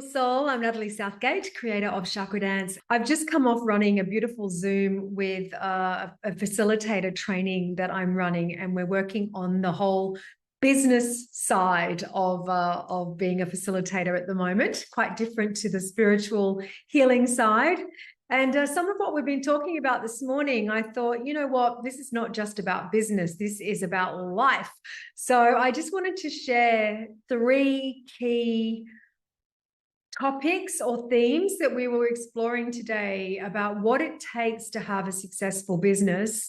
Soul. I'm Natalie Southgate, creator of Chakra Dance. I've just come off running a beautiful Zoom with a facilitator training that I'm running, and we're working on the whole business side of being a facilitator at the moment, quite different to the spiritual healing side. And some of what we've been talking about this morning, I thought, you know what, this is not just about business, this is about life. So I just wanted to share 3 key topics or themes that we were exploring today about what it takes to have a successful business,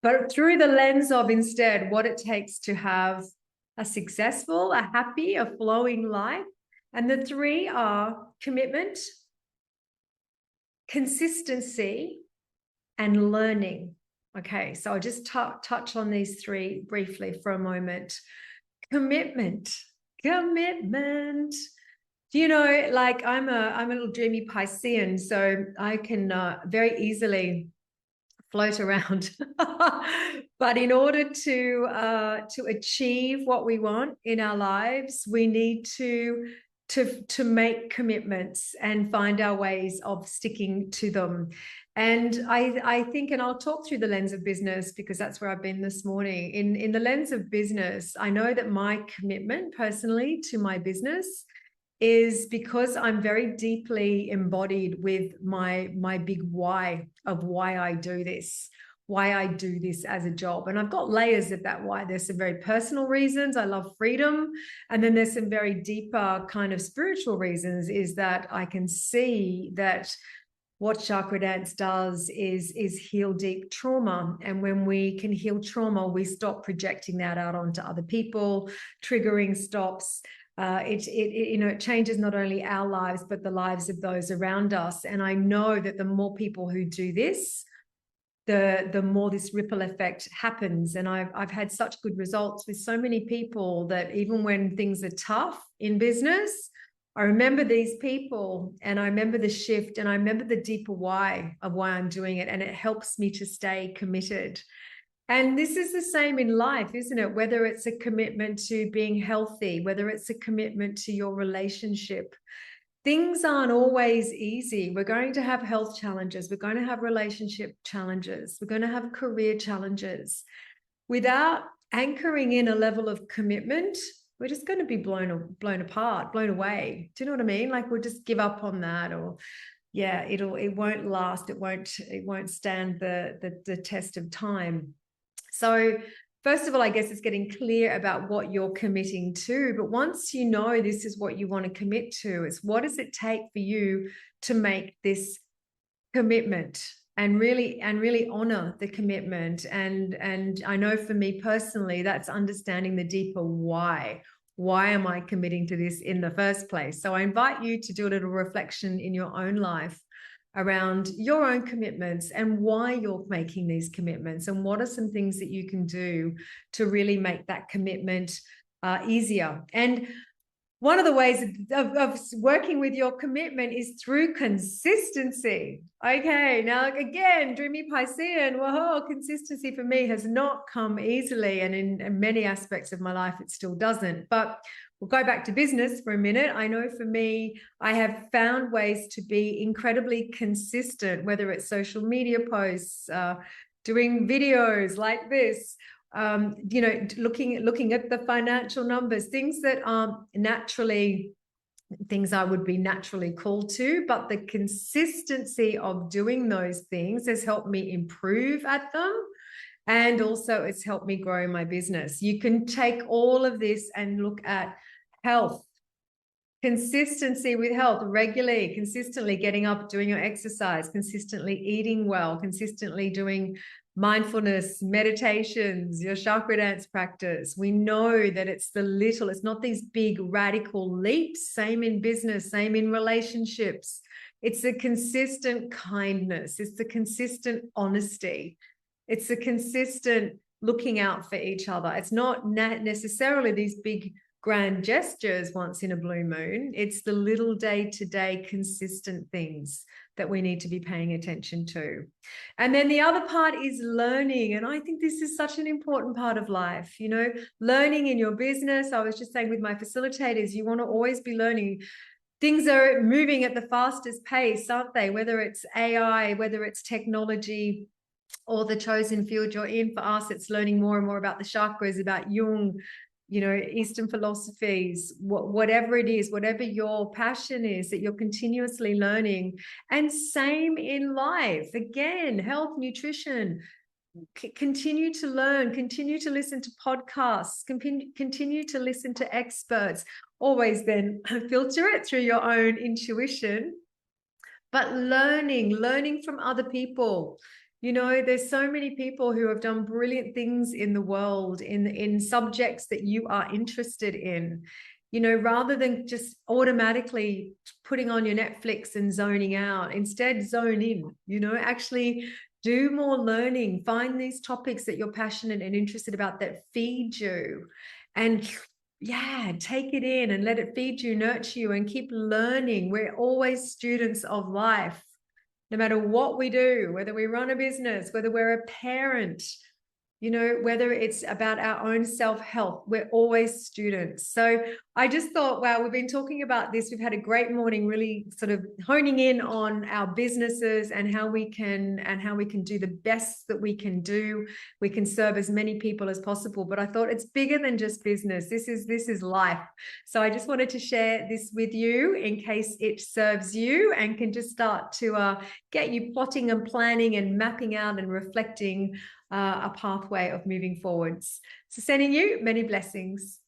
but through the lens of instead what it takes to have a successful, a happy, a flowing life. And the 3 are commitment, consistency, and learning. Okay, so I'll just touch on these 3 briefly for a moment. Commitment. You know, like I'm a little dreamy Piscean, so I can very easily float around. But in order to achieve what we want in our lives, we need to make commitments and find our ways of sticking to them. And I think, and I'll talk through the lens of business because that's where I've been this morning. In the lens of business, I know that my commitment personally to my business is because I'm very deeply embodied with my big why of why I do this as a job. And I've got layers of that why. There's some very personal reasons. I love freedom. And then there's some very deeper kind of spiritual reasons, is that I can see that what Chakra Dance does is heal deep trauma. And when we can heal trauma, we stop projecting that out onto other people. Triggering stops. It changes not only our lives, but the lives of those around us. And I know that the more people who do this, the more this ripple effect happens. And I've had such good results with so many people that even when things are tough in business, I remember these people and I remember the shift and I remember the deeper why of why I'm doing it. And it helps me to stay committed. And this is the same in life, isn't it? Whether it's a commitment to being healthy, whether it's a commitment to your relationship, things aren't always easy. We're going to have health challenges. We're going to have relationship challenges. We're going to have career challenges. Without anchoring in a level of commitment, we're just going to be blown apart, blown away. Do you know what I mean? Like we'll just give up on that, or yeah, it won't last. It won't stand the test of time. So first of all, I guess it's getting clear about what you're committing to. But once you know this is what you want to commit to, it's what does it take for you to make this commitment and really honor the commitment. And I know for me personally, that's understanding the deeper why. Why am I committing to this in the first place? So I invite you to do a little reflection in your own life around your own commitments and why you're making these commitments, and what are some things that you can do to really make that commitment easier. And one of the ways of working with your commitment is through consistency. Okay, now again, dreamy Piscean, whoa, consistency for me has not come easily, and in many aspects of my life it still doesn't. But we'll go back to business for a minute. I know for me, I have found ways to be incredibly consistent, whether it's social media posts, doing videos like this, looking at the financial numbers, things that aren't naturally things I would be naturally called to, but the consistency of doing those things has helped me improve at them. And also it's helped me grow my business. You can take all of this and look at health, consistency with health, regularly, consistently getting up, doing your exercise, consistently eating well, consistently doing mindfulness, meditations, your chakra dance practice. We know that it's not these big radical leaps, same in business, same in relationships. It's the consistent kindness. It's the consistent honesty. It's the consistent looking out for each other. It's not necessarily these big grand gestures once in a blue moon. It's the little day-to-day consistent things that we need to be paying attention to. And then the other part is learning. And I think this is such an important part of life, learning in your business. I was just saying with my facilitators, you want to always be learning. things are moving at the fastest pace, aren't they? Whether it's AI, whether it's technology, or the chosen field you're in. For us, it's learning more and more about the chakras, about Jung, Eastern philosophies, whatever it is, whatever your passion is, that you're continuously learning. And same in life. Again, health, nutrition, continue to learn, continue to listen to podcasts, continue to listen to experts. Always then filter it through your own intuition, but learning from other people. There's so many people who have done brilliant things in the world, in subjects that you are interested in, rather than just automatically putting on your Netflix and zoning out. Instead, zone in, actually do more learning, find these topics that you're passionate and interested about that feed you, and take it in and let it feed you, nurture you, and keep learning. We're always students of life. No matter what we do, whether we run a business, whether we're a parent, whether it's about our own self-help, we're always students. So I just thought, wow, we've been talking about this. We've had a great morning, really sort of honing in on our businesses and how we can do the best that we can do. We can serve as many people as possible, but I thought it's bigger than just business. This is life. So I just wanted to share this with you in case it serves you and can just start to get you plotting and planning and mapping out and reflecting a pathway of moving forwards. So sending you many blessings.